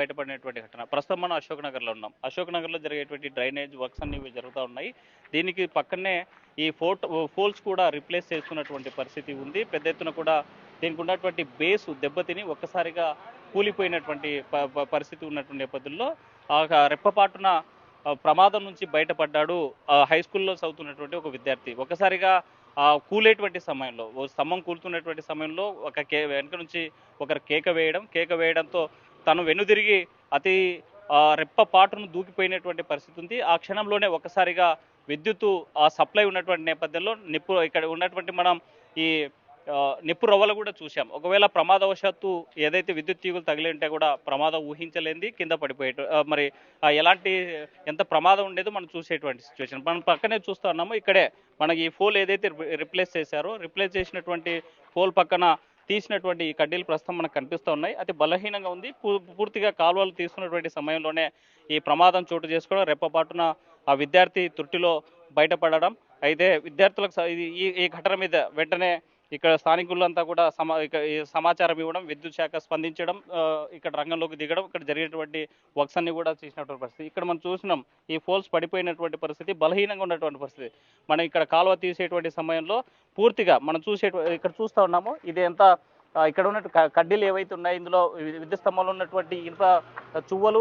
బయటపడినటువంటి ఘటన. ప్రస్తుతం మనం అశోక్ నగర్‌లో ఉన్నాం. అశోక్ నగర్‌లో జరిగేటువంటి డ్రైనేజ్ వర్క్స్ అన్నీ జరుగుతా ఉన్నాయి. దీనికి పక్కనే ఈ పోల్స్ కూడా రీప్లేస్ చేస్తున్నటువంటి పరిస్థితి ఉంది. పెద్ద ఎత్తున కూడా దీనికి ఉన్నటువంటి బేసు దెబ్బతిని ఒక్కసారిగా కూలిపోయినటువంటి పరిస్థితి ఉన్నటువంటి నేపథ్యంలో రెప్పపాటున ప్రమాదం నుంచి బయటపడ్డాడు హై స్కూల్‌లో చదువుతున్నటువంటి ఒక విద్యార్థి. ఒక్కసారిగా కూలేటువంటి సమయంలో, ఓ స్తంభం కూలుతున్నటువంటి సమయంలో వెనక నుంచి ఒకరు కేక వేయడంతో తను వెనుదిరిగి అతి రెప్పపాటును దూకిపోయినటువంటి పరిస్థితి ఉంది. ఆ క్షణంలోనే ఒక్కసారిగా విద్యుత్తు సప్లై ఉన్నటువంటి నేపథ్యంలో ఇక్కడ ఉన్నటువంటి మనం ఈ నిప్పు రవ్వలు కూడా చూసాం. ఒకవేళ ప్రమాదవశాత్తు ఏదైతే విద్యుత్ తీగలు తగిలి ఉంటే కూడా ప్రమాదం ఊహించలేనిది కింద మరి ఎలాంటి ఎంత ప్రమాదం ఉండేదో మనం చూసేటువంటి సిచ్యువేషన్. మనం పక్కనే చూస్తూ ఉన్నాము. ఇక్కడే మనకి ఈ పోల్ ఏదైతే రిప్లేస్ చేశారో, రిప్లేస్ చేసినటువంటి పోల్ పక్కన తీసినటువంటి ఈ కడ్డీలు ప్రస్తుతం మనకు కనిపిస్తూ ఉన్నాయి. అతి బలహీనంగా ఉంది. పూర్తిగా కాలువలు తీస్తున్నటువంటి సమయంలోనే ఈ ప్రమాదం చోటు చేసుకోవడం, రెప్పపాటున ఆ విద్యార్థి తుర్టిలో బయటపడడం. అయితే విద్యార్థులకు ఈ ఘటన మీద వెంటనే ఇక్కడ స్థానికులంతా కూడా సమాచారం ఇవ్వడం, విద్యుత్ శాఖ స్పందించడం, ఇక్కడ రంగంలోకి దిగడం, ఇక్కడ జరిగేటువంటి వర్క్స్ అన్ని కూడా చేసినటువంటి పరిస్థితి. ఇక్కడ మనం చూసినాం ఈ పోల్స్ పడిపోయినటువంటి పరిస్థితి, బలహీనంగా ఉన్నటువంటి పరిస్థితి. మనం ఇక్కడ కాలువ తీసేటువంటి సమయంలో పూర్తిగా మనం ఇక్కడ చూస్తూ ఉన్నాము. ఇది ఎంత ఇక్కడ ఉన్నట్టు కడ్డీలు ఏవైతే ఉన్నాయో ఇందులో విద్యుత్ స్తంభంలో ఉన్నటువంటి ఇనుప చువ్వలు